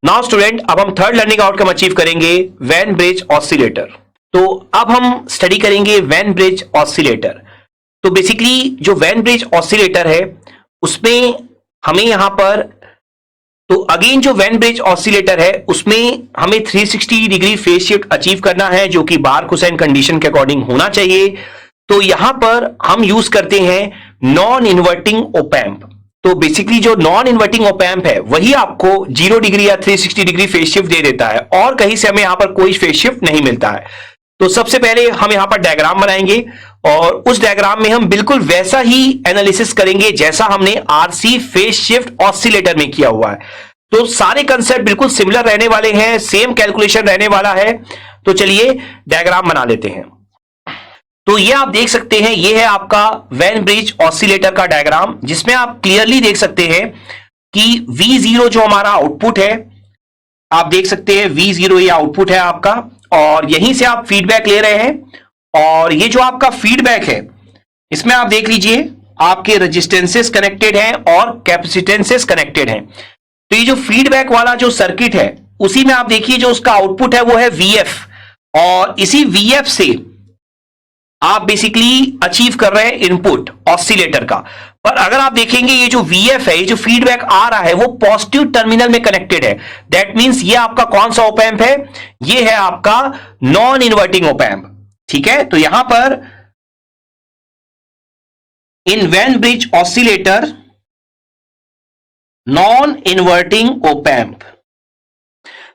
Now student, अब हम third learning outcome achieve करेंगे, वेन ब्रिज ऑसिलेटर। तो अब हम स्टडी करेंगे वेन ब्रिज ऑसिलेटर। तो बेसिकली जो वेन ब्रिज ऑसिलेटर है उसमें हमें यहां पर, तो अगेन जो वेन ब्रिज ऑसिलेटर है उसमें हमें 360 डिग्री फेज शिफ्ट अचीव करना है, जो कि बार्क-हुसैन कंडीशन के अकॉर्डिंग होना चाहिए। तो यहां पर हम यूज करते हैं नॉन इन्वर्टिंग ओपैम्प। तो बेसिकली जो नॉन इन्वर्टिंग ओपैम्प है वही आपको 0 डिग्री या 360 डिग्री फेज शिफ्ट दे देता है, और कहीं से हमें यहां पर कोई फेज शिफ्ट नहीं मिलता है। तो सबसे पहले हम यहां पर डायग्राम बनाएंगे और उस डायग्राम में हम बिल्कुल वैसा ही एनालिसिस करेंगे जैसा हमने आरसी फेज शिफ्ट ऑसिलेटर में किया हुआ है। तो सारे कंसेप्ट बिल्कुल सिमिलर रहने वाले हैं, सेम कैलकुलेशन रहने वाला है। तो चलिए डायग्राम बना लेते हैं। तो ये आप देख सकते हैं, ये है आपका वेन ब्रिज ऑसिलेटर का डायग्राम, जिसमें आप क्लियरली देख सकते हैं कि V0 जो हमारा आउटपुट है, आप देख सकते हैं V0 ये आउटपुट है आपका, और यहीं से आप फीडबैक ले रहे हैं। और ये जो आपका फीडबैक है इसमें आप देख लीजिए आपके रेजिस्टेंसेस कनेक्टेड हैं और कैपेसिटेंसेस कनेक्टेड हैं। तो ये जो फीडबैक वाला जो सर्किट है उसी में आप देखिए जो उसका आउटपुट है वो है VF, और इसी VF से आप बेसिकली अचीव कर रहे हैं इनपुट ऑसिलेटर का। पर अगर आप देखेंगे ये जो VF है, ये जो फीडबैक आ रहा है वो पॉजिटिव टर्मिनल में कनेक्टेड है। दैट मींस ये आपका कौन सा ओपैम्प है? ये है आपका नॉन इन्वर्टिंग ओपैम्प। ठीक है, तो यहां पर in Wien bridge oscillator non inverting op amp,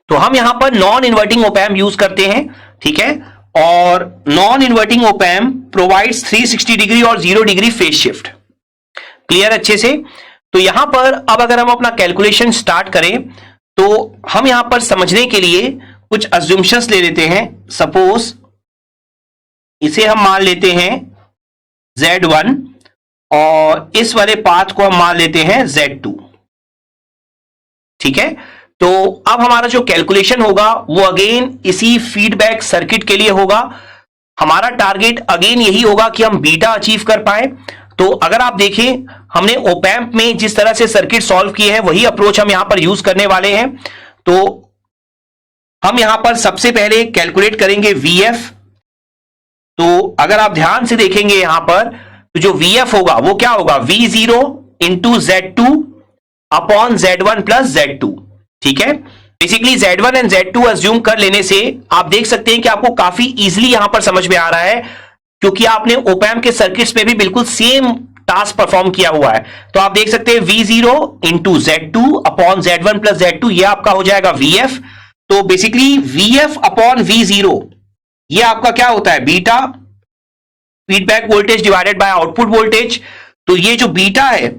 तो हम यहां पर नॉन इन्वर्टिंग ओपैम्प यूज करते हैं। ठीक है, और non inverting op-amp provides 360 degree और 0 डिग्री फेज शिफ्ट। क्लियर अच्छे से? तो यहां पर अब अगर हम अपना कैलकुलेशन स्टार्ट करें तो हम यहां पर समझने के लिए कुछ अज्यूमशंस ले लेते हैं। सपोज इसे हम मान लेते हैं Z1 और इस वाले पाथ को हम मान लेते हैं Z2। ठीक है, तो अब हमारा जो कैलकुलेशन होगा वो अगेन इसी फीडबैक सर्किट के लिए होगा। हमारा टारगेट अगेन यही होगा कि हम बीटा अचीव कर पाए। तो अगर आप देखें हमने ओपैम्प में जिस तरह से सर्किट सॉल्व किए हैं वही अप्रोच हम यहां पर यूज करने वाले हैं। तो हम यहां पर सबसे पहले कैलकुलेट करेंगे VF। तो अगर आप ध्यान से देखेंगे यहां पर तो जो VF होगा वो क्या होगा? V0 into Z2 upon Z1 plus Z2। ठीक है, basically Z1 and Z2 assume कर लेने से आप देख सकते हैं कि आपको काफी इजीली यहां पर समझ में आ रहा है, क्योंकि आपने ओपैम्प के सर्किट्स में भी बिल्कुल सेम टास्क परफॉर्म किया हुआ है। तो आप देख सकते हैं V0 into Z2 upon Z1 plus Z2, ये आपका हो जाएगा VF। तो बेसिकली VF अपॉन V0 ये आपका क्या होता है? Beta, feedback voltage divided by output voltage. तो ये जो बीटा है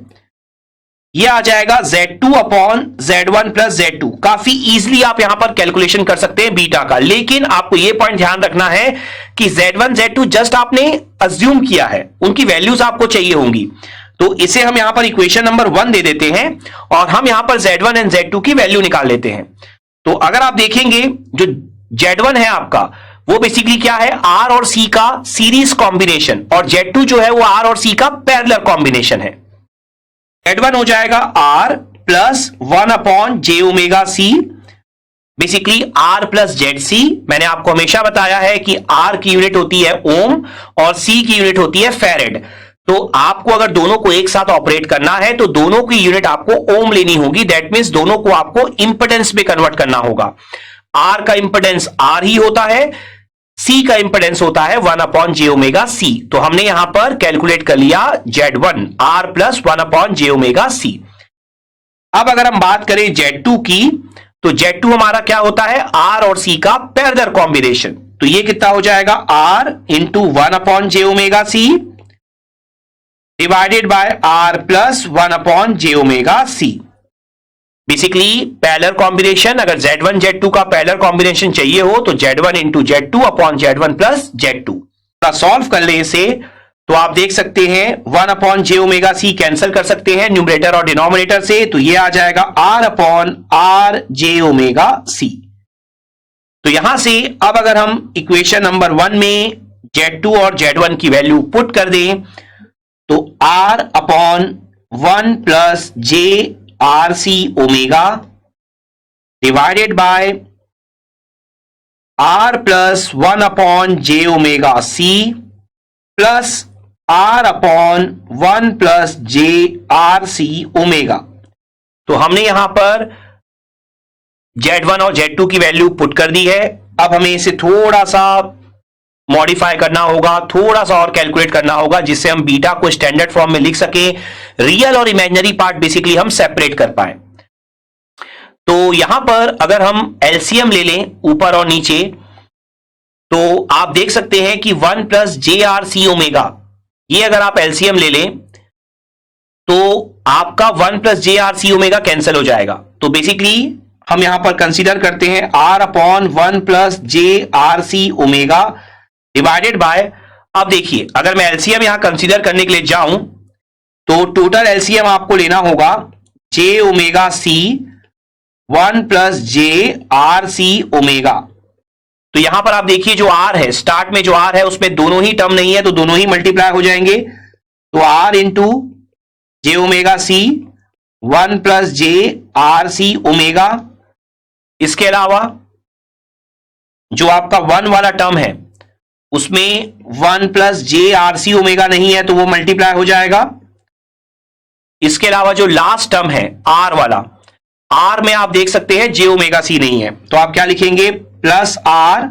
ये आ जाएगा Z2 upon Z1 plus Z2। काफी इजीली आप यहां पर कैलकुलेशन कर सकते हैं बीटा का, लेकिन आपको यह पॉइंट ध्यान रखना है कि Z1 Z2 जस्ट आपने अज्यूम किया है, उनकी वैल्यूज आपको चाहिए होंगी। तो इसे हम यहां पर इक्वेशन नंबर 1 दे देते हैं और हम यहां पर Z1 एंड Z2 की वैल्यू निकाल लेते हैं। तो अगर आप देखेंगे जो Z1 है आपका वो बेसिकली क्या है? R और C का सीरीज कॉम्बिनेशन, और Z2 जो है वो R और C का पैरेलल कॉम्बिनेशन है। Z1 हो जाएगा R plus 1 upon J omega C, basically R plus ZC। मैंने आपको हमेशा बताया है कि R की यूनिट होती है ओम और C की यूनिट होती है फैरेड। तो आपको अगर दोनों को एक साथ ऑपरेट करना है तो दोनों की यूनिट आपको ओम लेनी होगी। दैट मीन्स दोनों को आपको इंपेडेंस में कन्वर्ट करना होगा। R का इंपेडेंस R ही होता है, C का इंपेडेंस होता है 1 अपॉन J ओमेगा C। तो हमने यहां पर कैलकुलेट कर लिया Z1 R plus 1 upon J omega C। अब अगर हम बात करें Z2 की, तो Z2 हमारा क्या होता है? R और C का पैरेलल कॉम्बिनेशन। तो ये कितना हो जाएगा? R into 1 upon J omega C divided by R plus 1 upon J omega C। Basically parallel combination, अगर Z1 Z2 का पैरेलल कॉम्बिनेशन चाहिए हो तो Z1 into Z2 upon Z1 plus Z2। Solve कर ले इसे तो आप देख सकते हैं 1 upon J omega C cancel कर सकते हैं न्यूमरेटर और डिनोमिनेटर से। तो ये आ जाएगा R upon R J omega C। तो यहां से अब अगर हम इक्वेशन नंबर 1 में Z2 और Z1 की वैल्यू पुट कर दें तो R upon 1 plus J RC omega divided by R plus 1 upon J omega C plus R upon 1 plus J R C omega. तो हमने यहां पर Z1 और Z2 की वैल्यू पुट कर दी है। अब हमें इसे थोड़ा सा मॉडिफाई करना होगा, थोड़ा सा और कैलकुलेट करना होगा, जिससे हम बीटा को स्टैंडर्ड फॉर्म में लिख सकें, रियल और इमेजिनरी पार्ट बेसिकली हम सेपरेट कर पाए। तो यहां पर अगर हम एलसीएम ले लें ऊपर और नीचे, तो आप देख सकते हैं कि 1 plus J R C omega, ये अगर आप एलसीएम ले लें तो आपका 1 plus J R C omega cancel हो जाएगा। तो बेसिकली हम यहां पर कंसीडर करते हैं R upon 1 plus J R C omega divided by, अब देखिए अगर मैं एलसीएम यहां कंसीडर करने के लिए जाऊं तो टोटल एलसीएम आपको लेना होगा J omega C 1 plus J R C omega. तो यहां पर आप देखिए जो आर है, स्टार्ट में जो आर है उसमें दोनों ही टर्म नहीं है, तो दोनों ही मल्टीप्लाई हो जाएंगे। तो R into J omega C 1 plus J R C omega. इसके अलावा जो आपका 1 वाला टर्म है उसमें 1 plus J R C omega नहीं है, तो वो मल्टीप्लाई हो जाएगा। इसके अलावा जो लास्ट टर्म है आर वाला, आर में आप देख सकते हैं जे ओमेगा सी नहीं है, तो आप क्या लिखेंगे, plus R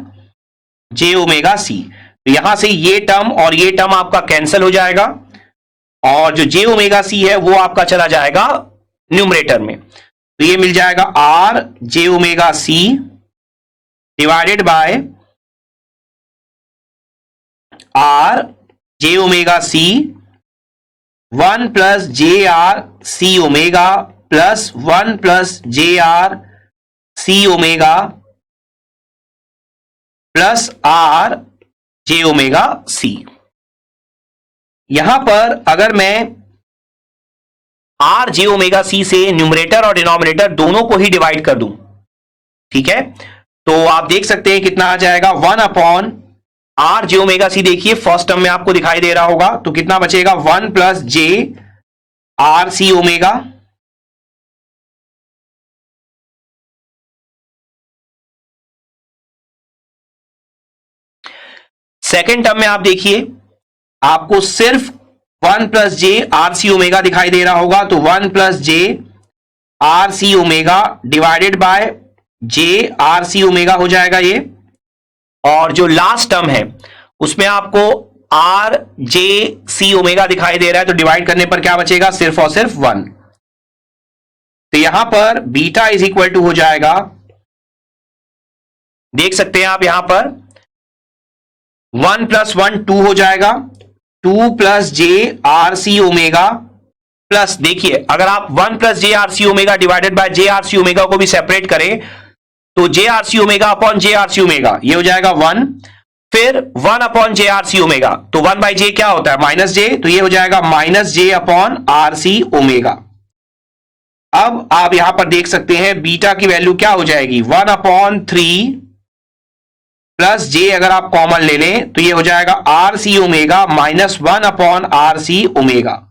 J omega C. तो यहां से ये टर्म और ये टर्म आपका कैंसिल हो जाएगा, और जो जे ओमेगा सी है वो आपका चला जाएगा न्यूमरेटर में। तो ये मिल जाएगा R J omega C divided by R J omega C 1 plus J R C omega plus 1 plus J R C omega plus R J omega C. यहां पर अगर मैं आर जे ओमेगा सी से न्यूमरेटर और डिनोमिनेटर दोनों को ही divide कर दूं, ठीक है, तो आप देख सकते हैं कितना आ जाएगा, 1 upon R J omega C. देखिए फर्स्ट टर्म में आपको दिखाई दे रहा होगा, तो कितना बचेगा, 1 plus J R C omega second term में आप देखिए आपको सिर्फ 1 plus J R C omega दिखाई दे रहा होगा, तो 1 plus J R C omega divided by J R C omega हो जाएगा ये। और जो लास्ट टर्म है उसमें आपको आर जे सी ओमेगा दिखाई दे रहा है, तो डिवाइड करने पर क्या बचेगा, सिर्फ और सिर्फ 1। तो यहां पर बीटा इज इक्वल टू हो जाएगा, देख सकते हैं आप यहां पर 1 प्लस 1 2 हो जाएगा, 2 plus J R C omega plus, देखिए अगर आप 1 plus J R C omega divided by J R C omega को भी सेपरेट करें तो J R C omega upon J R C omega ये हो जाएगा 1, फिर 1 upon J R C omega, तो 1 बाय जे क्या होता है, माइनस जे, तो ये हो जाएगा minus J upon R C omega. अब आप यहां पर देख सकते हैं बीटा की वैल्यू क्या हो जाएगी, 1 अपॉन 3 प्लस जे, अगर आप कॉमन ले लें तो ये हो जाएगा R C omega minus 1 upon R C omega.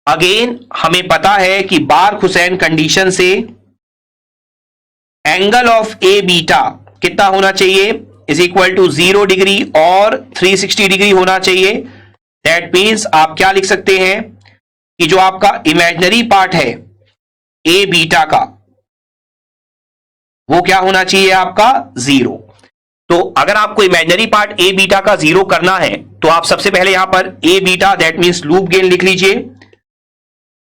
Again हमें पता है कि बार्क-हुसैन कंडीशन से एंगल ऑफ ए बीटा कितना होना चाहिए, इज इक्वल टू 0 डिग्री और 360 डिग्री होना चाहिए। दैट मीन्स आप क्या लिख सकते हैं कि जो आपका इमेजिनरी पार्ट है ए बीटा का वो क्या होना चाहिए, आपका 0। तो अगर आपको इमेजिनरी पार्ट ए बीटा का 0 करना है तो आप सबसे पहले यहां पर A beta that means loop gain लिख लीजिए।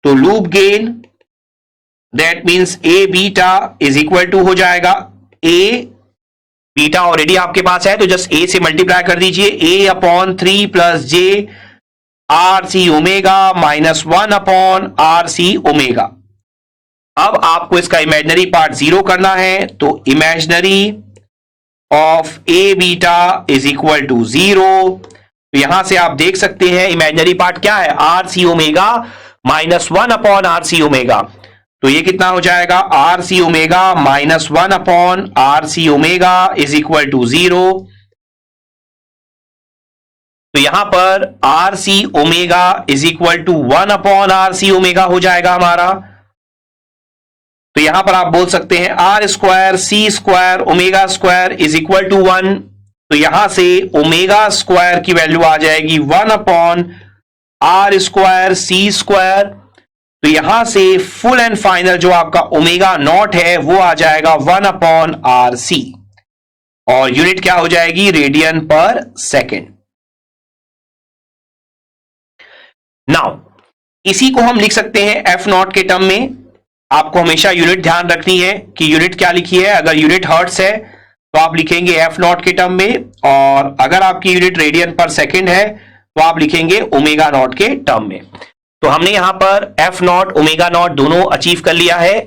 तो loop gain that means A beta is equal to हो जाएगा, ए बीटा ऑलरेडी आपके पास है तो जस्ट ए से मल्टीप्लाई कर दीजिए, A upon 3 plus J R C omega minus 1 upon R C omega. अब आपको इसका इमेजिनरी पार्ट 0 करना है, तो imaginary of A beta is equal to 0। तो यहां से आप देख सकते हैं इमेजिनरी पार्ट क्या है, R C omega minus 1 upon R C omega. तो ये कितना हो जाएगा, R C omega minus 1 upon R C omega is equal to 0। तो यहां पर R C omega is equal to 1 upon R C omega हो जाएगा हमारा, तो यहां पर आप बोल सकते हैं R square C square omega square is equal to 1। तो यहां से ओमेगा स्क्वायर की वैल्यू आ जाएगी 1 upon R square C square. तो यहां से फुल एंड फाइनल जो आपका ओमेगा नॉट है वो आ जाएगा 1 अपॉन आर सी, और यूनिट क्या हो जाएगी, रेडियन पर सेकेंड। नाउ इसी को हम लिख सकते हैं एफ नॉट के टर्म में। आपको हमेशा यूनिट ध्यान रखनी है कि यूनिट क्या लिखी है। अगर यूनिट हर्ट्स है तो आप लिखेंगे एफ नॉट के टर्म में, और अगर आपकी यूनिट रेडियन पर सेकेंड है तो आप लिखेंगे ओमेगा नॉट के टर्म में। तो हमने यहां पर एफ नॉट ओमेगा नॉट दोनों अचीव कर लिया है,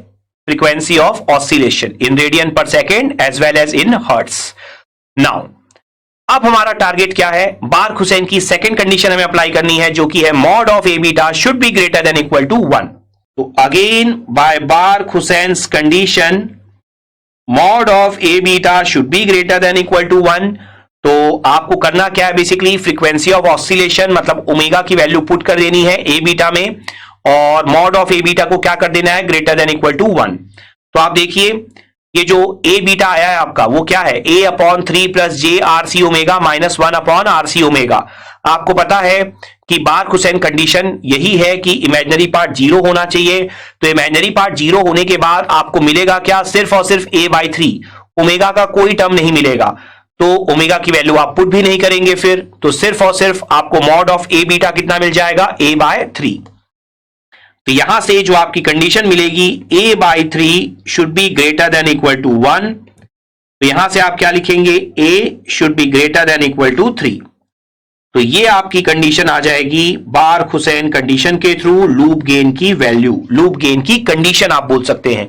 frequency of oscillation in radian per second as well as in hertz. Now अब हमारा टारगेट क्या है, बार्क-हुसैन की सेकंड कंडीशन हमें अप्लाई करनी है, जो कि है mod of A beta should be greater than equal to 1। तो again by Barkhausen's condition mod of A beta should be greater than equal to 1। तो आपको करना क्या है, बेसिकली फ्रीक्वेंसी ऑफ ऑसिलेशन मतलब ओमेगा की वैल्यू पुट कर देनी है ए बीटा में, और मॉड ऑफ ए बीटा को क्या कर देना है, ग्रेटर देन इक्वल टू 1। तो आप देखिए ये जो ए बीटा आया है आपका वो क्या है, A upon 3 plus J R C omega minus 1 upon R C omega. आपको पता है कि बार्क-हुसैन कंडीशन यही है कि इमेजिनरी पार्ट 0 होना चाहिए। तो इमेजिनरी पार्ट 0 होने के बाद आपको मिलेगा क्या, सिर्फ और सिर्फ a बाई 3, ओमेगा का कोई टर्म नहीं मिलेगा। तो ओमेगा की वैल्यू आप पुट भी नहीं करेंगे फिर, तो सिर्फ और सिर्फ आपको मॉड ऑफ ए बीटा कितना मिल जाएगा, a बाय 3। तो यहां से जो आपकी कंडीशन मिलेगी a by 3 should be greater than equal to 1। तो यहां से आप क्या लिखेंगे, a should be greater than equal to 3। तो ये आपकी कंडीशन आ जाएगी बार्क-हुसैन कंडीशन के थ्रू लूप गेन की वैल्यू, लूप गेन की कंडीशन आप बोल सकते हैं।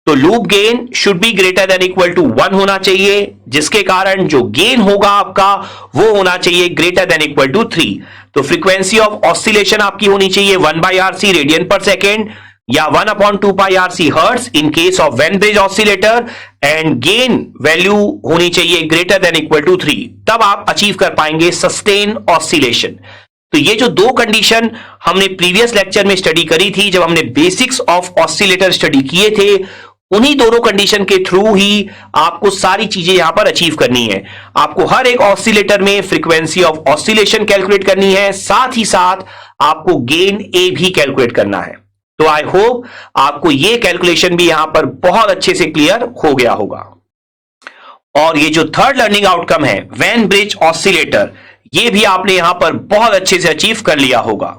तो loop gain should be greater than equal to 1 होना चाहिए, जिसके कारण जो गेन होगा आपका वो होना चाहिए ग्रेटर देन इक्वल टू 3। तो फ्रीक्वेंसी ऑफ ऑसिलेशन आपकी होनी चाहिए 1 by R C radian per second, या 1 upon 2 pi R C hertz in case of Wien bridge oscillator, and gain value होनी चाहिए ग्रेटर देन इक्वल टू 3। तब आप achieve कर पाएंगे सस्टेन ऑसिलेशन। तो ये जो दो कंडीशन हमने प्रीवियस लेक्चर में स्टडी करी थी, जब हमने बेसिक्स ऑफ ऑसिलेटर स्टडी किए थे, उन्हीं दोनों कंडीशन के थ्रू ही आपको सारी चीजें यहां पर अचीव करनी है। आपको हर एक ऑसिलेटर में फ्रीक्वेंसी ऑफ ऑसिलेशन कैलकुलेट करनी है, साथ ही साथ आपको गेन ए भी कैलकुलेट करना है। तो आई होप आपको ये कैलकुलेशन भी यहां पर बहुत अच्छे से क्लियर हो गया होगा। और ये जो थर्ड लर्निंग आउटकम है वेन ब्रिज ऑसिलेटर, ये भी आपने यहां पर बहुत अच्छे से अचीव कर लिया होगा।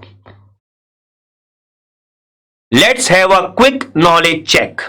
Let's have a quick knowledge check.